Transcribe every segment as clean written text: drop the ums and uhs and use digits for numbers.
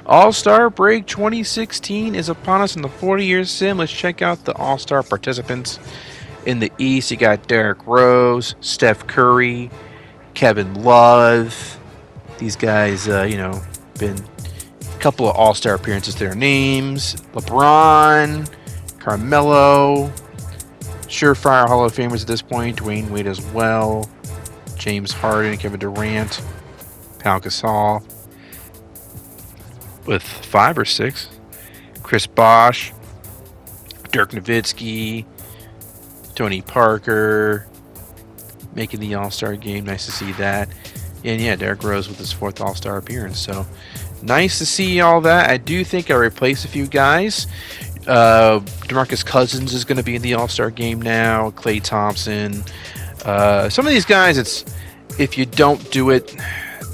All-Star Break 2016 is upon us in the 40-year sim. Let's check out the All-Star participants. In the East, you got Derrick Rose, Steph Curry, Kevin Love. These guys, been a couple of All-Star appearances to their names. LeBron, Carmelo, surefire Hall of Famers at this point. Dwayne Wade as well. James Harden, Kevin Durant, Pau Gasol. With 5 or 6. Chris Bosh, Dirk Nowitzki, Tony Parker making the All-Star game. Nice to see that. And yeah, Derrick Rose with his 4th All-Star appearance. So nice to see all that. I do think I replaced a few guys. DeMarcus Cousins is going to be in the All-Star game now. Klay Thompson. Some of these guys, it's if you don't do it,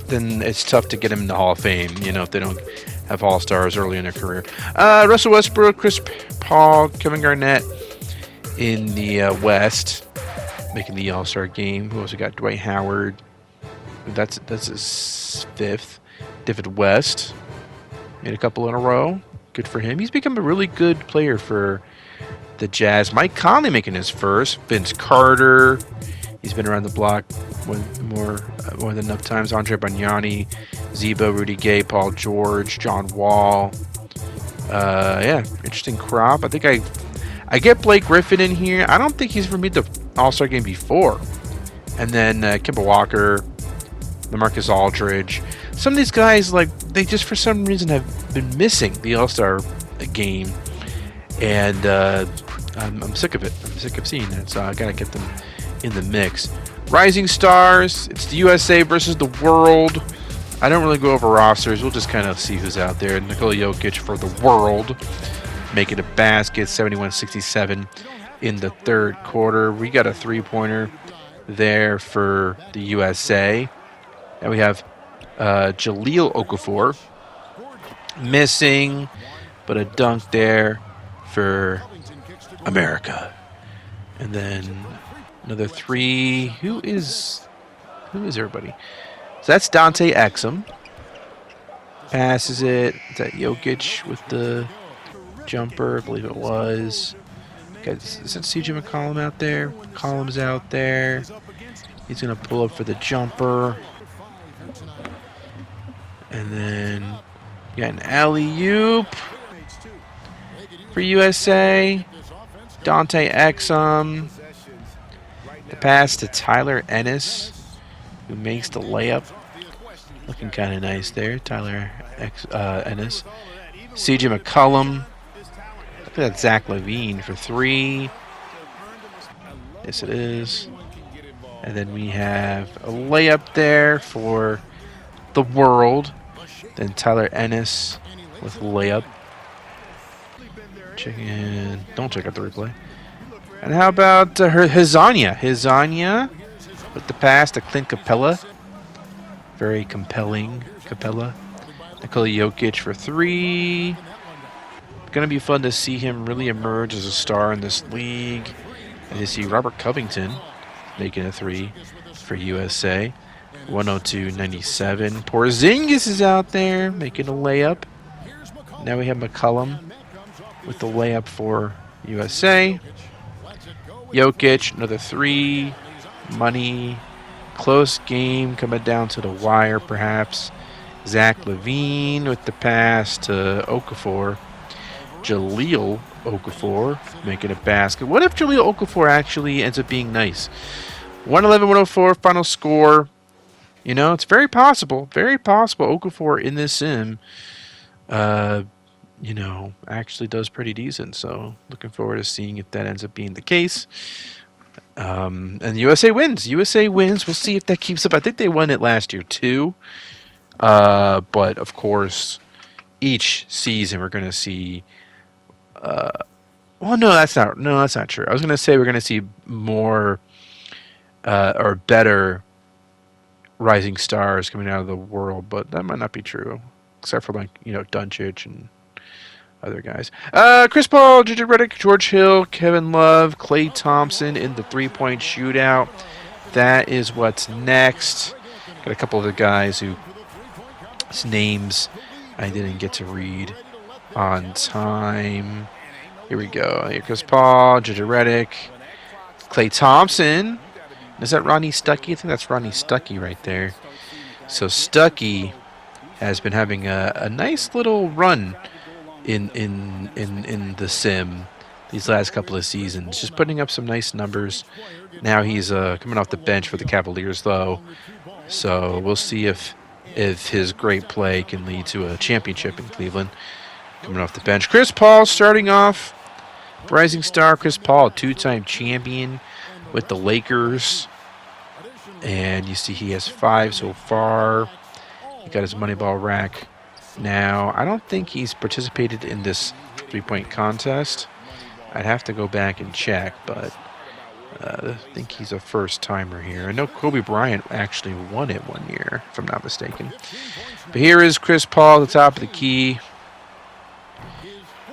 then it's tough to get them in the Hall of Fame. If they don't have All-Stars early in their career. Russell Westbrook, Chris Paul, Kevin Garnett in the West making the All-Star game. Who also got Dwight Howard. That's his 5th. David West made a couple in a row. Good for him. He's become a really good player for the Jazz. Mike Conley making his 1st. Vince Carter. He's been around the block more than enough times. Andre Bagnani, Zebo, Rudy Gay, Paul George, John Wall. Interesting crop. I think I get Blake Griffin in here. I don't think he's ever made the All-Star game before. And then Kemba Walker, LaMarcus Aldridge. Some of these guys, they just for some reason have been missing the All-Star game. And I'm sick of it. I'm sick of seeing that. So I got to get them in the mix. Rising stars. It's the USA versus the world. I don't really go over rosters. We'll just kind of see who's out there. Nikola Jokic for the world, making a basket, 71-67 in the 3rd quarter. We got a 3-pointer there for the USA. And we have Jahlil Okafor missing, but a dunk there for America. And then another 3. Who is everybody? So that's Dante Exum. Passes it. Is that Jokic with the jumper? I believe it was. Is that CJ McCollum out there? McCollum's out there. He's going to pull up for the jumper. And then you got an alley-oop for USA. Dante Exum. The pass to Tyler Ennis, who makes the layup. Looking kind of nice there, Tyler Ennis. CJ McCollum. Look at that, Zach LaVine for 3. Yes, it is. And then we have a layup there for the world. Then Tyler Ennis with layup. Don't check out the replay. And how about Hezonja? Hezonja with the pass to Clint Capella. Very compelling, Capella. Nikola Jokic for 3. Going to be fun to see him really emerge as a star in this league. And to see Robert Covington making a 3 for USA. 102-97. Porzingis is out there making a layup. Now we have McCollum with the layup for USA. Jokic, another 3. Money. Close game coming down to the wire, perhaps. Zach LaVine with the pass to Okafor. Jahlil Okafor making a basket. What if Jahlil Okafor actually ends up being nice? 111-104 final score. It's very possible. Very possible Okafor in this sim, actually does pretty decent. So looking forward to seeing if that ends up being the case. And the USA wins. USA wins. We'll see if that keeps up. I think they won it last year too. But of course, each season we're going to see. Well, no, that's not true. I was going to say we're going to see more or better rising stars coming out of the world, but that might not be true, except for Doncic and other guys. Chris Paul, JJ Redick, George Hill, Kevin Love, Klay Thompson in the 3-point shootout. That is what's next. Got a couple of the guys whose names I didn't get to read on time. Here we go. Here Chris Paul, JJ Redick, Klay Thompson. Is that Ronnie Stuckey? I think that's Ronnie Stuckey right there. So Stuckey has been having a nice little run in the sim these last couple of seasons, just putting up some nice numbers. Now he's coming off the bench for the Cavaliers, though, so we'll see if his great play can lead to a championship in Cleveland. Coming off the bench, Chris Paul starting off. Rising star Chris Paul, two-time champion with the Lakers. And you see he has 5 so far. He got his Moneyball rack. Now, I don't think he's participated in this three-point contest. I'd have to go back and check, but I think he's a first-timer here. I know Kobe Bryant actually won it one year, if I'm not mistaken. But here is Chris Paul at the top of the key,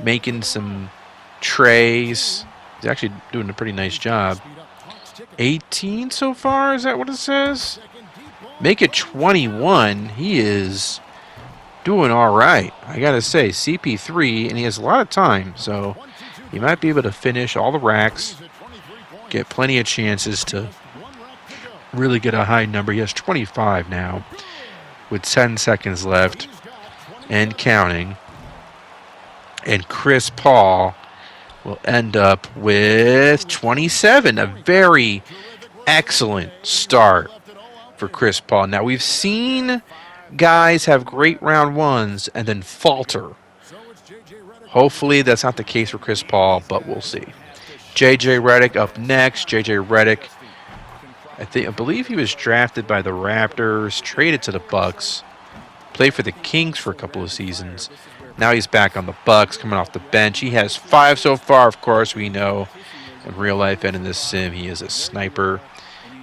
making some trays. He's actually doing a pretty nice job. 18 so far, is that what it says? Make it 21. He is doing all right. I got to say, CP3, and he has a lot of time, so he might be able to finish all the racks, get plenty of chances to really get a high number. He has 25 now with 10 seconds left and counting. And Chris Paul will end up with 27. A very excellent start for Chris Paul. Now, we've seen guys have great round ones and then falter. Hopefully that's not the case for Chris Paul, but we'll see. JJ Redick up next. JJ Redick, I believe he was drafted by the Raptors, traded to the Bucks, played for the Kings for a couple of seasons. Now he's back on the Bucks, coming off the bench. He has 5 so far, of course, we know. In real life and in this sim, he is a sniper.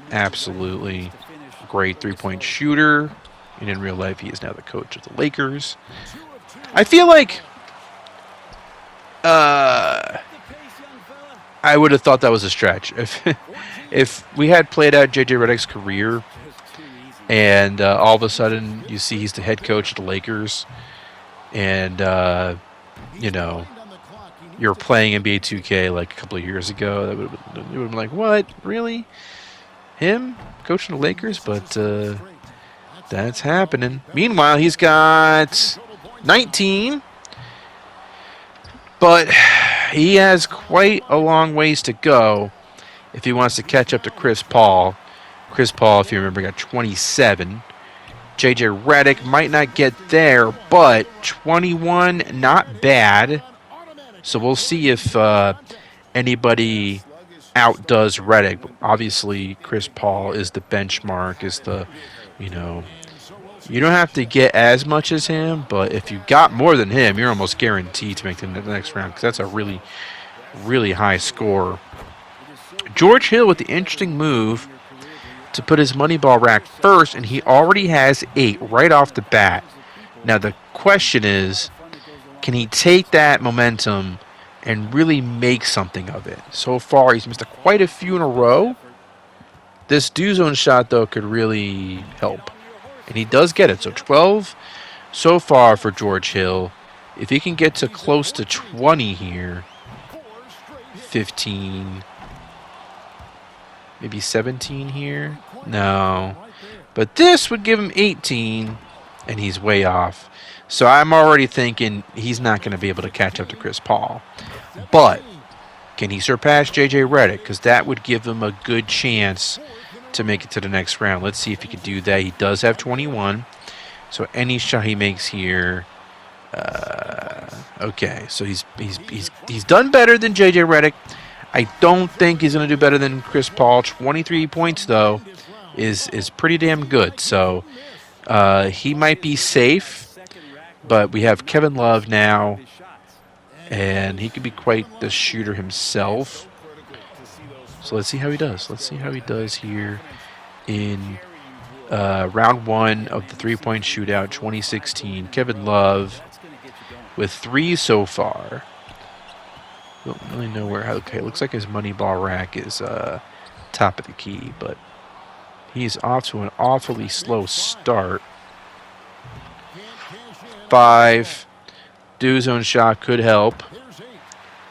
Absolutely great three-point shooter. And in real life, he is now the coach of the Lakers. I feel like I would have thought that was a stretch. If we had played out J.J. Redick's career and all of a sudden you see he's the head coach of the Lakers and, you're playing NBA 2K like a couple of years ago, you would have been like, what? Really? Him? Coaching the Lakers? But that's happening. Meanwhile, he's got 19. But he has quite a long ways to go if he wants to catch up to Chris Paul. Chris Paul, if you remember, got 27. JJ Redick might not get there, but 21, not bad. So we'll see if anybody outdoes Redick. Obviously, Chris Paul is the benchmark, is the, you don't have to get as much as him, but if you got more than him, you're almost guaranteed to make the next round because that's a really, really high score. George Hill with the interesting move to put his Moneyball rack first, and he already has 8 right off the bat. Now the question is, can he take that momentum and really make something of it? So far, he's missed quite a few in a row. This do zone shot, though, could really help. And he does get it. So 12 so far for George Hill. If he can get to close to 20 here, 15, maybe 17 here. No. But this would give him 18, and he's way off. So I'm already thinking he's not going to be able to catch up to Chris Paul. But can he surpass J.J. Redick? Because that would give him a good chance to make it to the next round. Let's see if he can do that. He does have 21. So any shot he makes here, okay. So he's done better than J.J. Redick. I don't think he's going to do better than Chris Paul. 23 points, though, is pretty damn good. So he might be safe. But we have Kevin Love now, and he could be quite the shooter himself. So let's see how he does. Let's see how he does here in round 1 of the three-point shootout 2016. Kevin Love with 3 so far. Don't really know where. Okay, it looks like his Moneyball rack is top of the key, but he's off to an awfully slow start. 5. Do zone shot could help.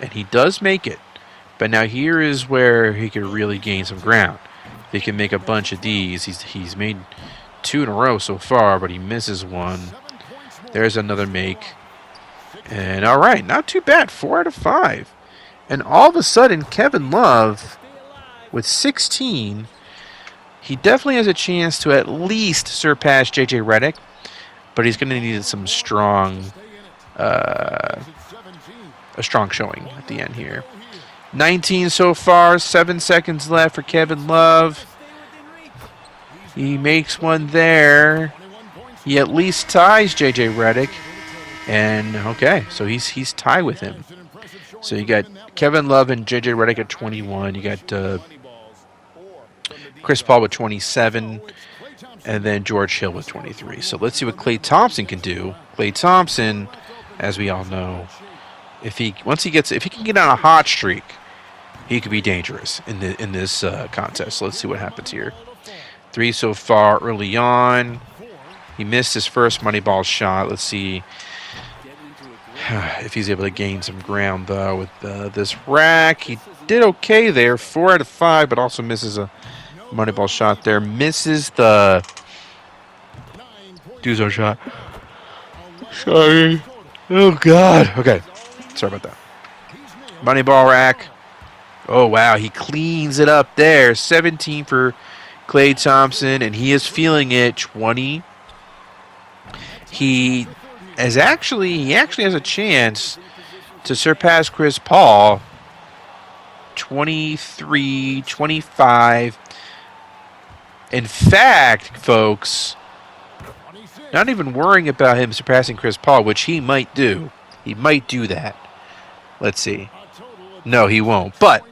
And he does make it. But now here is where he could really gain some ground. If he can make a bunch of these. He's made 2 in a row so far, but he misses one. There's another make. And all right, not too bad. 4 out of 5. And all of a sudden, Kevin Love, with 16, he definitely has a chance to at least surpass J.J. Redick. But he's going to need some strong, a strong showing at the end here. 19 so far, 7 seconds left for Kevin Love. He makes one there. He at least ties J.J. Redick. And, okay, so he's tied with him. So you got Kevin Love and J.J. Redick at 21. You got Chris Paul with 27. And then George Hill with 23. So let's see what Klay Thompson can do. Klay Thompson, as we all know, if he can get on a hot streak, he could be dangerous in this contest. So let's see what happens here. 3 so far early on. He missed his first money ball shot. Let's see if he's able to gain some ground, though, with this rack. He did okay there. 4 out of 5, but also misses a money ball shot there. Misses the do-zone shot. Sorry. Oh, God. Okay. Sorry about that. Money ball rack. Oh, wow. He cleans it up there. 17 for Klay Thompson, and he is feeling it. 20. He actually has a chance to surpass Chris Paul. 23, 25. In fact, folks, not even worrying about him surpassing Chris Paul, which he might do. He might do that. Let's see. No, he won't. But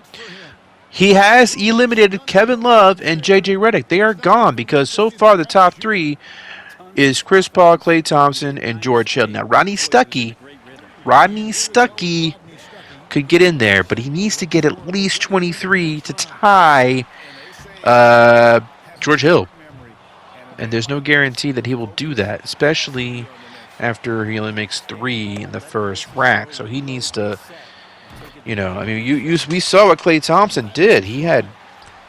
he has eliminated Kevin Love and J.J. Redick. They are gone because so far the top 3 is Chris Paul, Klay Thompson, and George Hill. Now, Rodney Stuckey could get in there, but he needs to get at least 23 to tie George Hill. And there's no guarantee that he will do that, especially after he only makes 3 in the first rack. So he needs to, we saw what Klay Thompson did. He had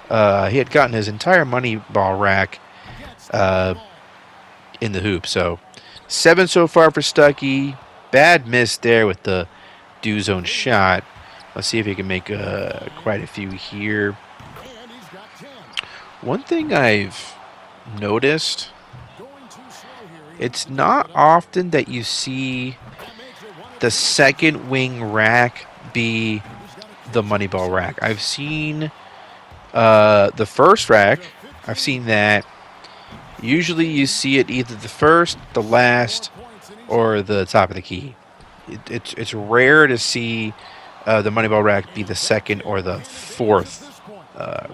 gotten his entire money ball rack in the hoop. So 7 so far for Stuckey. Bad miss there with the do zone shot. Let's see if he can make quite a few here. One thing I've noticed, it's not often that you see the second wing rack be the money ball rack. I've seen the first rack. I've seen that. Usually you see it either the first, the last, or the top of the key. It's rare to see the money ball rack be the second or the fourth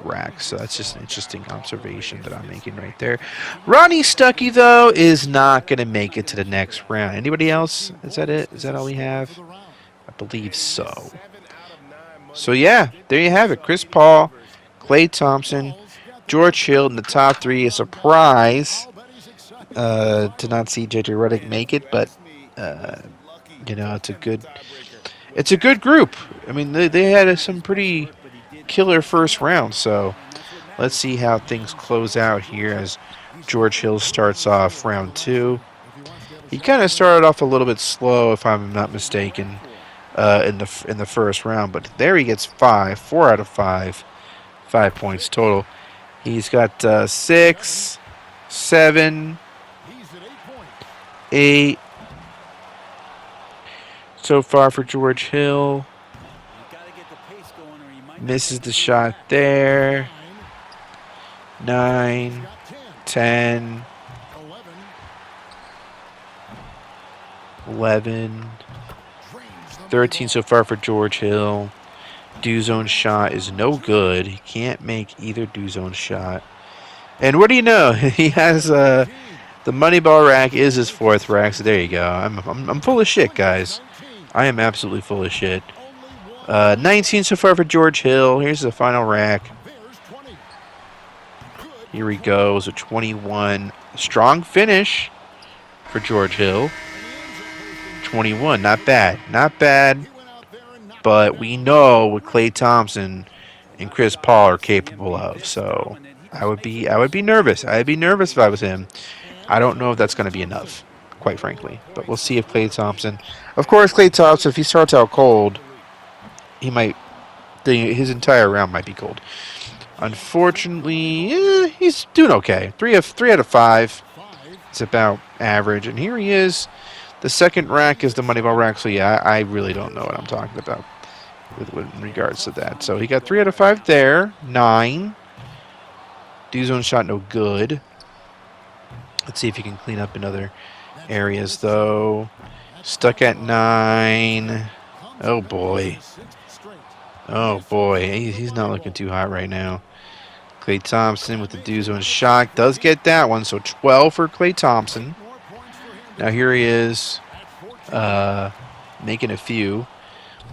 rack. So that's just an interesting observation that I'm making right there. Rodney Stuckey, though, is not going to make it to the next round. Anybody else? Is that it? Is that all we have? I believe so. So, yeah, there you have it. Chris Paul, Klay Thompson, George Hill in the top 3. A surprise to not see J.J. Redick make it, but, it's a good group. I mean, they had some pretty killer first round, so let's see how things close out here as George Hill starts off round 2. He kind of started off a little bit slow, if I'm not mistaken, in the first round, but there he gets 4 out of 5 points total. He's got 6, 7, 8 so far for George Hill. Misses the shot there. 9, 10, 11, 13 so far for George Hill. Do zone shot is no good. He can't make either do zone shot. And what do you know? He has the money ball rack is his 4th rack. So there you go. I'm full of shit, guys. I am absolutely full of shit. 19 so far for George Hill. Here's the final rack. Here he goes, a 21. Strong finish for George Hill. 21. Not bad. Not bad. But we know what Klay Thompson and Chris Paul are capable of. So I would be nervous. I'd be nervous if I was him. I don't know if that's going to be enough, quite frankly. But we'll see if Klay Thompson. Of course, Klay Thompson, if he starts out cold, he might. His entire round might be cold. Unfortunately, he's doing okay. Three out of 5. It's about average. And here he is. The second rack is the Moneyball rack. So yeah, I really don't know what I'm talking about with in regards to that. So he got 3 out of 5 there. 9. Do zone shot no good. Let's see if he can clean up in other areas though. Stuck at 9. Oh boy. Oh boy. He's not looking too hot right now. Klay Thompson with the do zone shot does get that one. So 12 for Klay Thompson. Now here he is making a few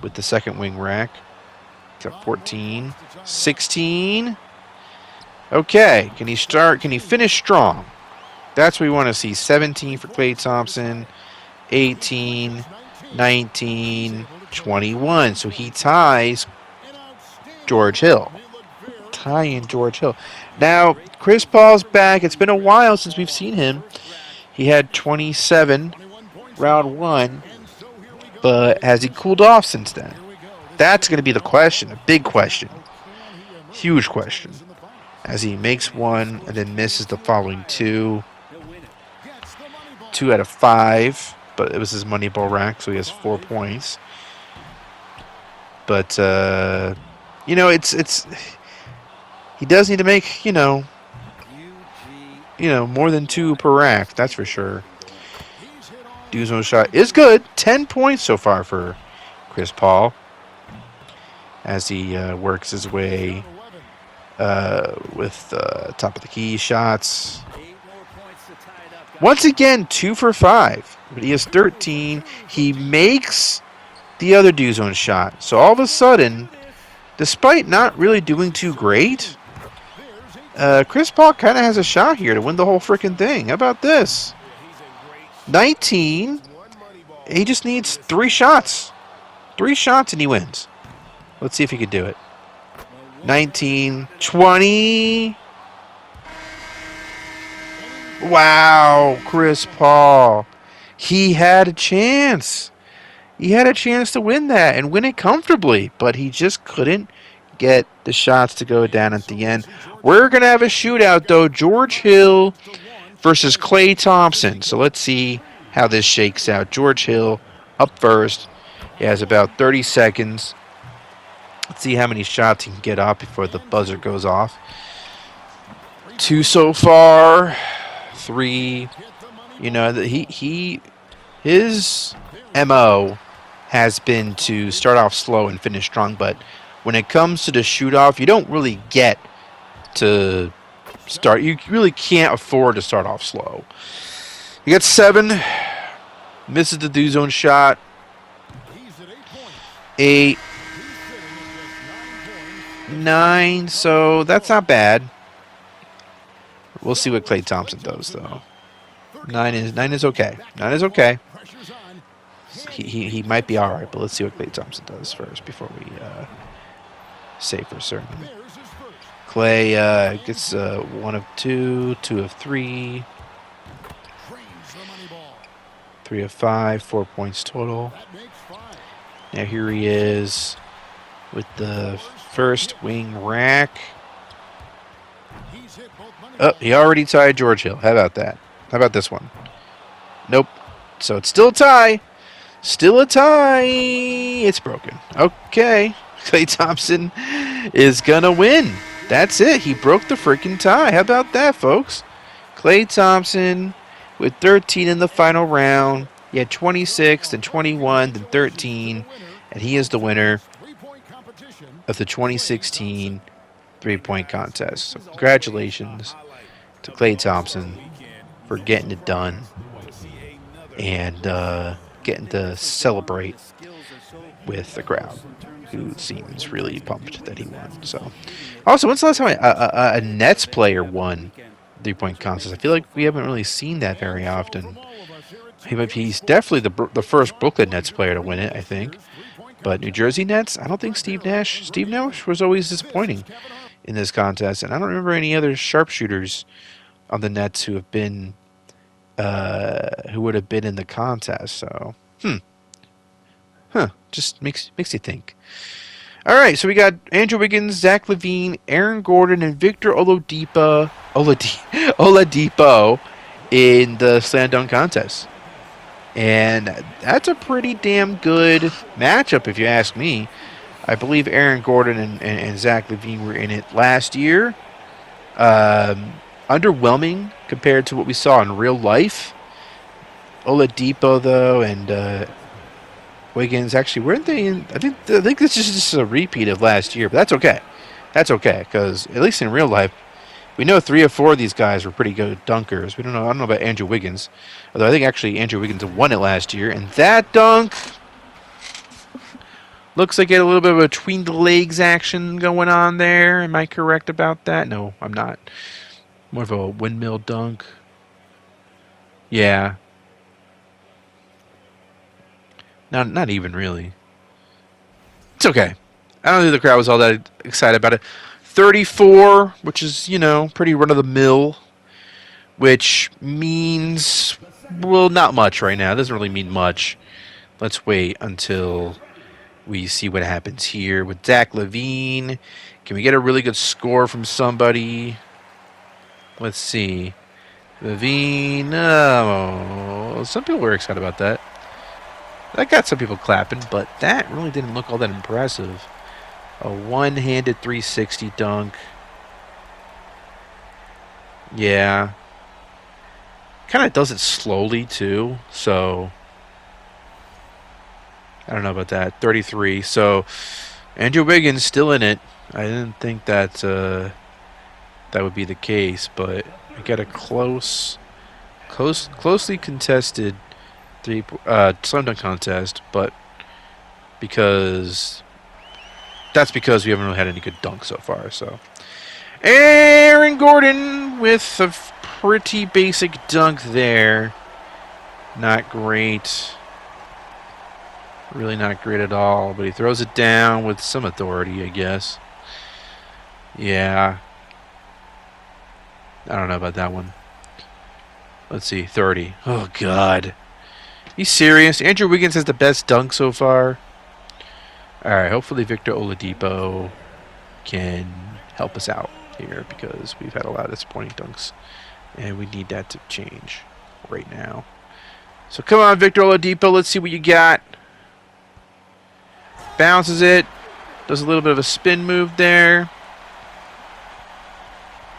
with the second wing rack. Got 14. 16. Okay. Can he finish strong? That's what we want to see. 17 for Klay Thompson. 18. 19. 21. So he ties George Hill. Tying George Hill. Now, Chris Paul's back. It's been a while since we've seen him. He had 27 round 1, but has he cooled off since then? That's going to be the question, a big question, huge question, as he makes one and then misses the following 2. 2 out of 5, but it was his money ball rack, so he has 4 points. But it's he does need to make more than 2 per rack, that's for sure. Do zone shot is good. 10 points so far for Chris Paul as he works his way with top of the key shots. Once again, 2 for 5, but he has 13. He makes the other do zone shot. So all of a sudden, despite not really doing too great, Chris Paul kind of has a shot here to win the whole freaking thing. How about this? 19. He just needs 3 shots. 3 shots and he wins. Let's see if he could do it. 19. 20. Wow, Chris Paul. He had a chance. He had a chance to win that and win it comfortably, but he just couldn't get the shots to go down at the end. We're going to have a shootout, though. George Hill versus Klay Thompson. So let's see how this shakes out. George Hill up first. He has about 30 seconds. Let's see how many shots he can get off before the buzzer goes off. 2 so far. 3. His MO has been to start off slow and finish strong, but when it comes to the shoot-off, you don't really get to start. You really can't afford to start off slow. He got 7. Misses the do zone shot. 8. 9. So that's not bad. We'll see what Klay Thompson does, though. 9 is okay. 9 is okay. He might be all right, but let's see what Klay Thompson does first before we say for certain. Klay gets 1 of 2, 2 of 3, 3 of 5, 4 points total. Now here he is with the first wing rack. Oh, he already tied George Hill. How about that? How about this one? Nope. So it's still a tie. Still a tie. It's broken. Okay. Klay Thompson is going to win. That's it. He broke the freaking tie. How about that, folks? Klay Thompson with 13 in the final round. He had 26, then 21, then 13. And he is the winner of the 2016 three-point contest. So congratulations to Klay Thompson for getting it done and getting to celebrate with the crowd, who seems really pumped that he won. So, also, when's the last time a Nets player won three-point contest? I feel like we haven't really seen that very often. He's definitely the first Brooklyn Nets player to win it, I think. But New Jersey Nets, I don't think Steve Nash. Steve Nash was always disappointing in this contest, and I don't remember any other sharpshooters on the Nets who have been who would have been in the contest. So, just makes you think. All right, so we got Andrew Wiggins, Zach LaVine, Aaron Gordon, and Victor Oladipo in the slam dunk contest. And that's a pretty damn good matchup, if you ask me. I believe Aaron Gordon and Zach LaVine were in it last year. Underwhelming compared to what we saw in real life. Oladipo, though, and Wiggins, actually, weren't they in? I think this is just a repeat of last year, but that's okay. That's okay, because at least in real life, we know 3 or 4 of these guys were pretty good dunkers. I don't know about Andrew Wiggins, although I think actually Andrew Wiggins won it last year, and that dunk looks like it had a little bit of a between the legs action going on there. Am I correct about that? No, I'm not. More of a windmill dunk. Yeah. Not even really. It's okay. I don't think the crowd was all that excited about it. 34, which is, pretty run-of-the-mill, which means, well, not much right now. It doesn't really mean much. Let's wait until we see what happens here with Zach LaVine. Can we get a really good score from somebody? Let's see. LaVine, some people were excited about that. That got some people clapping, but that really didn't look all that impressive. A one-handed 360 dunk. Yeah. Kind of does it slowly, too. So, I don't know about that. 33. So, Andrew Wiggins still in it. I didn't think that that would be the case, but we got a closely contested slam dunk contest, but that's because we haven't really had any good dunks so far. So, Aaron Gordon with a pretty basic dunk there. Not great. Really not great at all, but he throws it down with some authority, I guess. Yeah. I don't know about that one. Let's see, 30. Oh, God. You serious? Andrew Wiggins has the best dunk so far. All right, hopefully Victor Oladipo can help us out here because we've had a lot of disappointing dunks, and we need that to change right now. So come on, Victor Oladipo. Let's see what you got. Bounces it. Does a little bit of a spin move there.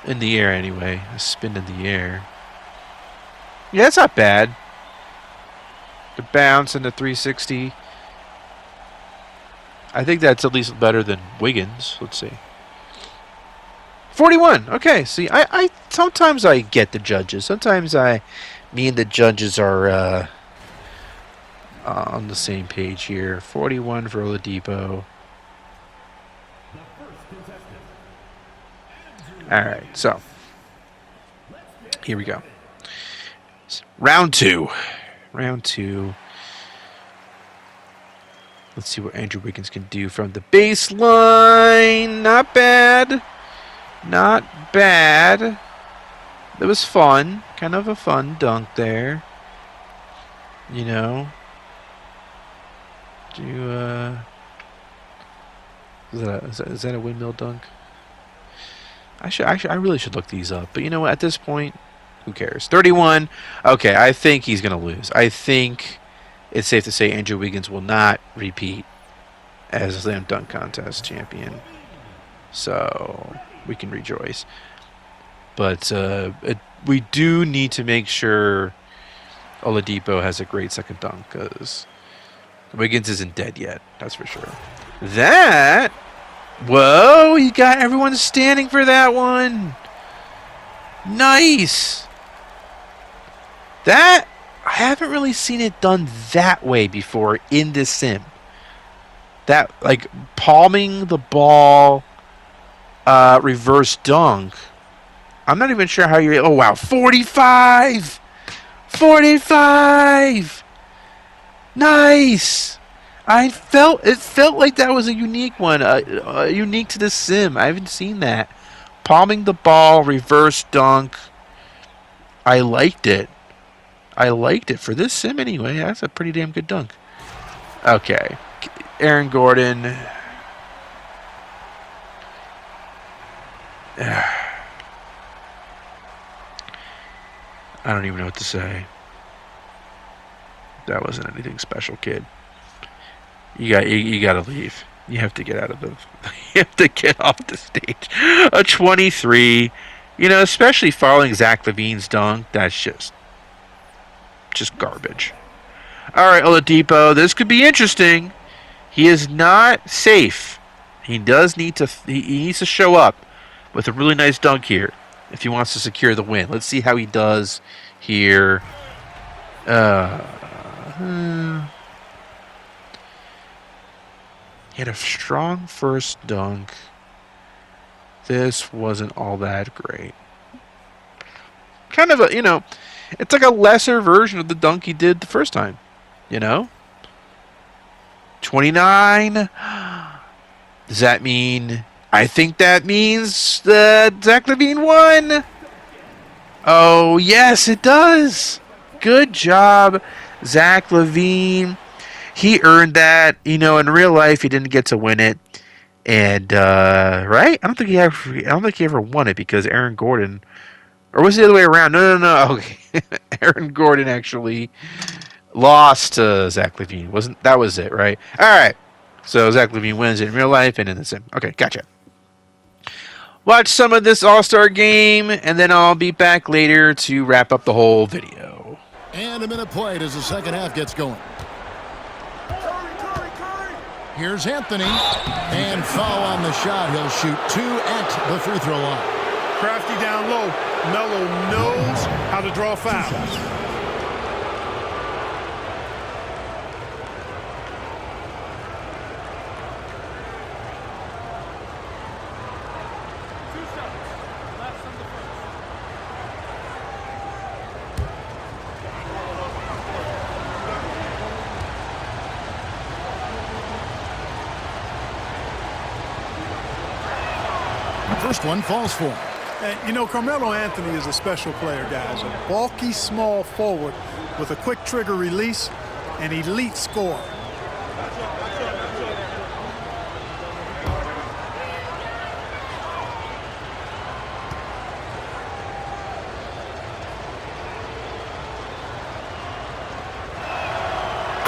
In the air, anyway. A spin in the air. Yeah, that's not bad. The bounce and the 360. I think that's at least better than Wiggins. Let's see. 41. Okay. See, I sometimes I get the judges. Sometimes me and the judges are on the same page here. 41 for Oladipo. All right. So here we go. Round two. Let's see what Andrew Wiggins can do from the baseline. Not bad. That was fun. Kind of a fun dunk there. Is that a windmill dunk? I really should look these up. But you know what? At this point, who cares? 31. Okay, I think he's going to lose. I think it's safe to say Andrew Wiggins will not repeat as a slam dunk contest champion. So we can rejoice. But we do need to make sure Oladipo has a great second dunk because Wiggins isn't dead yet. That's for sure. Whoa, you got everyone standing for that one. Nice. I haven't really seen it done that way before in this sim. That, like, palming the ball, reverse dunk. I'm not even sure how you're... Oh, wow. 45! 45. Nice. It felt like that was a unique one, unique to this sim. I haven't seen that. Palming the ball, reverse dunk. I liked it. I liked it for this sim anyway. That's a pretty damn good dunk. Okay, Aaron Gordon. I don't even know what to say. That wasn't anything special, kid. You got to leave. You have to get out of the. You have to get off the stage. A 23, especially following Zach LaVine's dunk. That's just garbage. All right, Oladipo. This could be interesting. He is not safe. He does need to. He needs to show up with a really nice dunk here if he wants to secure the win. Let's see how he does here. He had a strong first dunk. This wasn't all that great. Kind of it's like a lesser version of the dunk he did the first time. 29. Does that mean? I think that means that Zach LaVine won. Oh, yes, it does. Good job, Zach LaVine. He earned that. In real life, he didn't get to win it, and right? I don't think he ever won it because Aaron Gordon, or was it the other way around? No. Okay, Aaron Gordon actually lost to Zach LaVine. That was it, right? All right. So Zach LaVine wins it in real life and in the sim. Okay, gotcha. Watch some of this All-Star game, and then I'll be back later to wrap up the whole video. And a minute played as the second half gets going. Here's Anthony, and foul on the shot. He'll shoot 2 at the free throw line. Crafty down low. Melo knows how to draw fouls. First one falls for him. And, Carmelo Anthony is a special player, guys. A bulky, small forward with a quick trigger release, an elite scorer.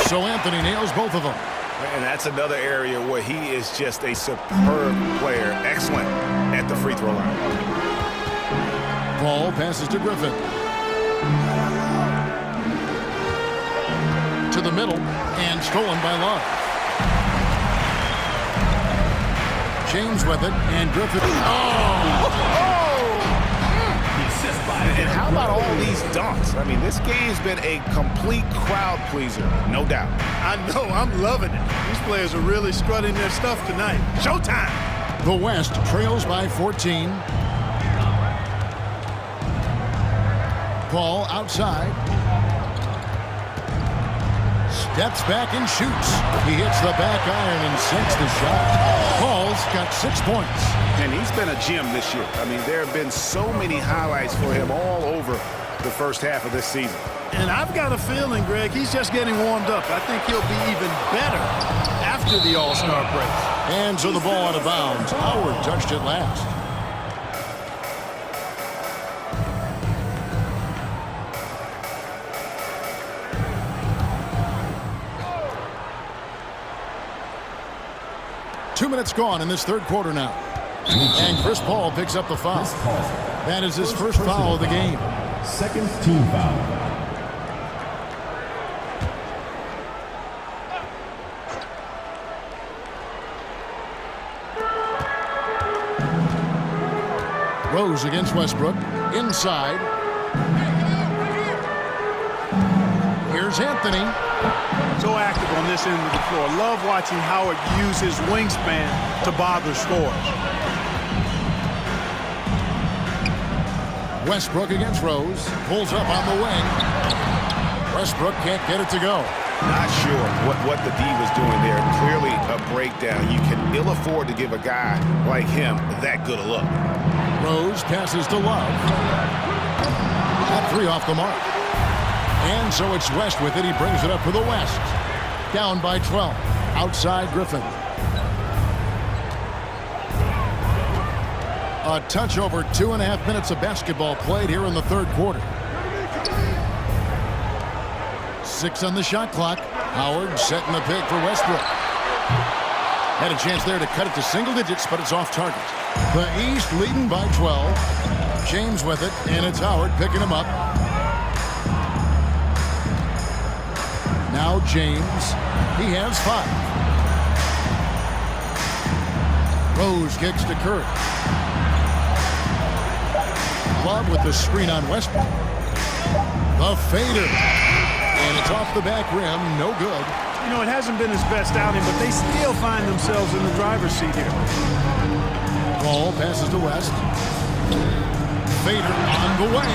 So Anthony nails both of them. And that's another area where he is just a superb player. Excellent at the free throw line. Paul passes to Griffin. To the middle and stolen by Love. James with it and Griffin. And how about all these dunks? I mean, this game's been a complete crowd pleaser, no doubt. I know, I'm loving it. These players are really strutting their stuff tonight. Showtime! The West trails by 14. Paul outside. Steps back and shoots. He hits the back iron and sinks the shot. Paul's got 6 points. And he's been a gem this year. I mean, there have been so many highlights for him all over the first half of this season. And I've got a feeling, Greg, he's just getting warmed up. I think he'll be even better after the All-Star break. And so the ball out of bounds. Howard touched it last. Two minutes gone in this third quarter now. And Chris Paul picks up the foul. That is his first foul of the game. Second team foul. Rose against Westbrook. Inside. Here's Anthony. So active on this end of the floor. Love watching Howard use his wingspan to bother scorers. Westbrook against Rose. Pulls up on the wing. Westbrook can't get it to go. Not sure what the D was doing there. Clearly a breakdown. You can ill afford to give a guy like him that good a look. Rose passes to Love. That three off the mark. And so it's West with it. He brings it up for the West. Down by 12. Outside Griffin. A touch over 2.5 minutes of basketball played here in the third quarter. 6 on the shot clock. Howard setting the pick for Westbrook. Had a chance there to cut it to single digits, but it's off target. The East leading by 12. James with it, and it's Howard picking him up. Now James. He has 5. Rose kicks to Curry. Love with the screen on Westbrook. The fader. And it's off the back rim. No good. You know, it hasn't been his best outing, but they still find themselves in the driver's seat here. Ball passes to West. Fader on the way.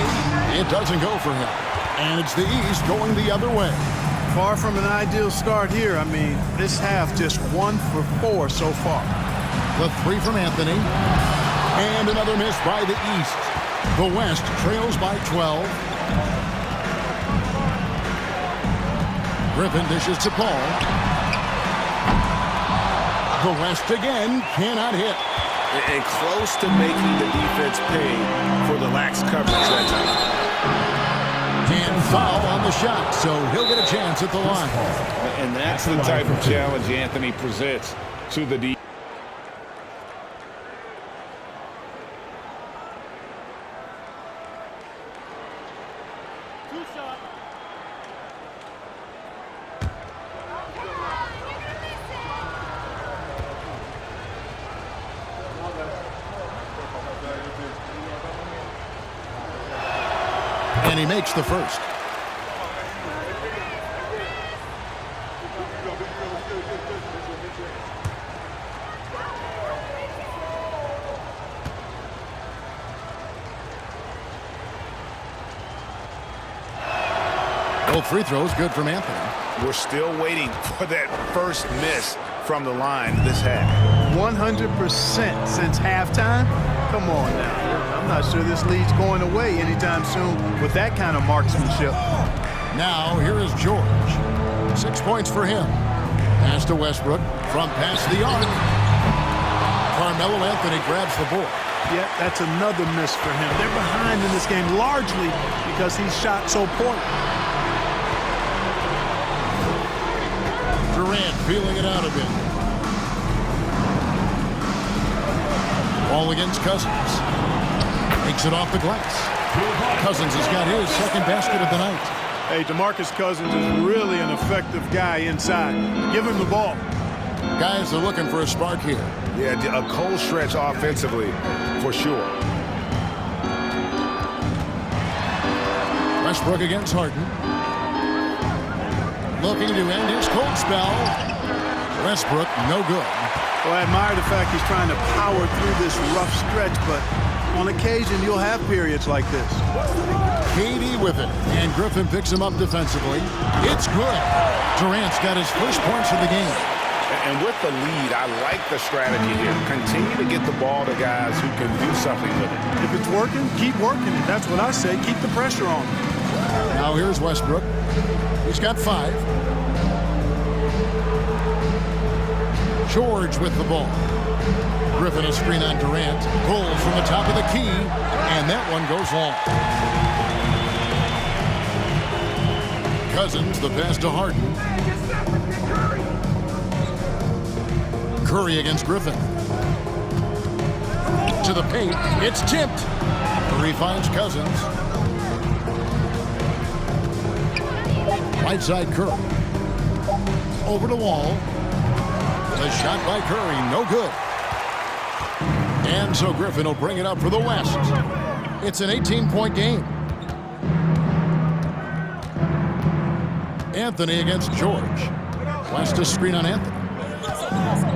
It doesn't go for him. And it's the East going the other way. Far from an ideal start here. I mean, this half just 1 for 4 so far. The three from Anthony. And another miss by the East. The West trails by 12. Griffin dishes to Paul. The West again cannot hit. And close to making the defense pay for the lax coverage that time. And foul on the shot, so he'll get a chance at the line. And that's the type of challenge Anthony presents to the defense. And he makes the first. Both free throws good from Anthony. We're still waiting for that first miss from the line this half. 100% since halftime? Come on now. I'm not sure this lead's going away anytime soon with that kind of marksmanship. Now here is George. 6 points for him. Pass to Westbrook from past the arc. Carmelo Anthony grabs the ball. Yeah, that's another miss for him. They're behind in this game largely because he's shot so poorly. Durant feeling it out a bit. Ball against Cousins. Takes it off the glass. Cousins has got his second basket of the night. Hey, DeMarcus Cousins is really an effective guy inside. Give him the ball. Guys are looking for a spark here. Yeah, a cold stretch offensively for sure. Westbrook against Harden. Looking to end his cold spell. Westbrook, no good. Well, I admire the fact he's trying to power through this rough stretch, but on occasion you'll have periods like this. KD with it, and Griffin picks him up defensively. It's good. Durant's got his first points of the game. And with the lead, I like the strategy here. Continue to get the ball to guys who can do something with it. If it's working, keep working it. That's what I say. Keep the pressure on. Now here's Westbrook. He's got 5. George with the ball. Griffin a screen on Durant. Pulls from the top of the key, and that one goes long. Cousins, the pass to Harden. Curry against Griffin. To the paint. It's tipped. Curry finds Cousins. Right side Curry. Over the wall. The shot by Curry, no good. And so Griffin will bring it up for the West. It's an 18-point game. Anthony against George. West a screen on Anthony.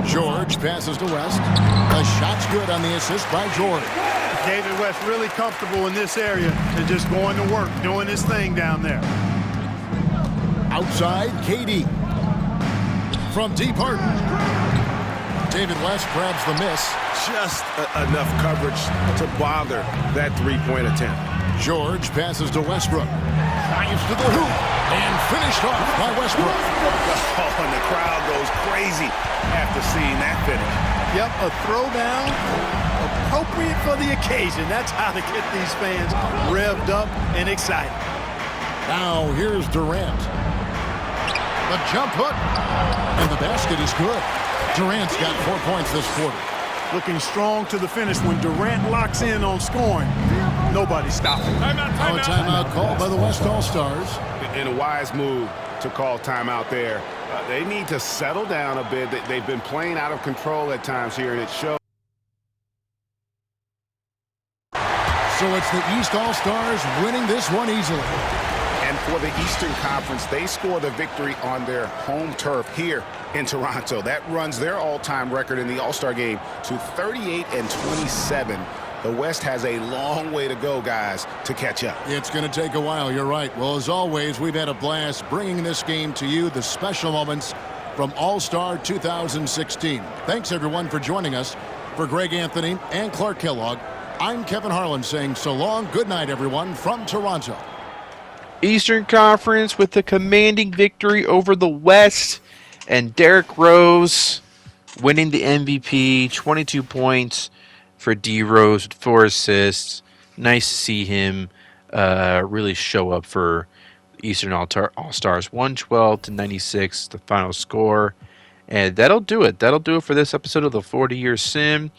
George passes to West. The shot's good on the assist by George. David West really comfortable in this area and just going to work, doing his thing down there. Outside, KD. From deep, Harden. David West grabs the miss. Just enough coverage to bother that three-point attempt. George passes to Westbrook. Drives to the hoop. And finished off by Westbrook. Oh, and the crowd goes crazy after seeing that finish. Yep, a throwdown appropriate for the occasion. That's how to get these fans revved up and excited. Now here's Durant. The jump hook. And the basket is good. Durant's got 4 points this quarter. Looking strong to the finish. When Durant locks in on scoring, nobody's stopping. Now a timeout called by the West All-Stars. In a wise move to call timeout there. They need to settle down a bit. They've been playing out of control at times here, and it shows. So it's the East All-Stars winning this one easily. And for the Eastern Conference, they score the victory on their home turf here in Toronto. That runs their all-time record in the All-Star game to 38-27. The West has a long way to go, guys, to catch up. It's going to take a while, you're right. Well, as always, we've had a blast bringing this game to you, the special moments from All-Star 2016. Thanks, everyone, for joining us. For Greg Anthony and Clark Kellogg, I'm Kevin Harlan saying so long. Good night, everyone, from Toronto. Eastern Conference with the commanding victory over the West, and Derrick Rose winning the MVP, 22 points for D Rose with 4 assists. Nice to see him really show up for Eastern All-Stars. 112-96, the final score. And that'll do it. That'll do it for this episode of the 40-Year Sim.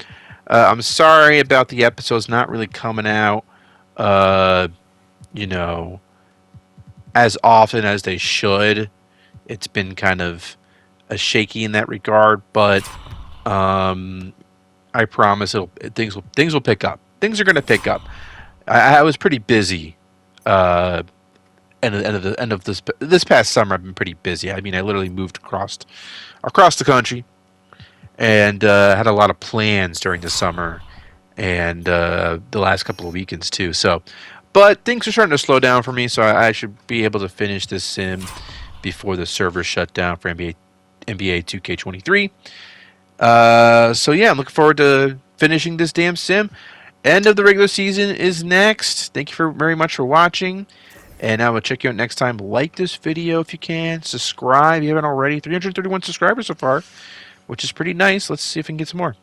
I'm sorry about the episodes not really coming out, as often as they should. It's been kind of shaky in that regard, but I promise things will pick up. Things are going to pick up. I was pretty busy. End of this past summer, I've been pretty busy. I mean, I literally moved across the country, and had a lot of plans during the summer, and the last couple of weekends too. So, but things are starting to slow down for me, so I should be able to finish this sim before the server shut down for NBA 2K23. So yeah, I'm looking forward to finishing this damn sim. End of the regular season is next. Thank you very much for watching, and I will check you out next time. Like this video if you can. Subscribe if you haven't already. 331 subscribers so far, which is pretty nice. Let's see if we can get some more.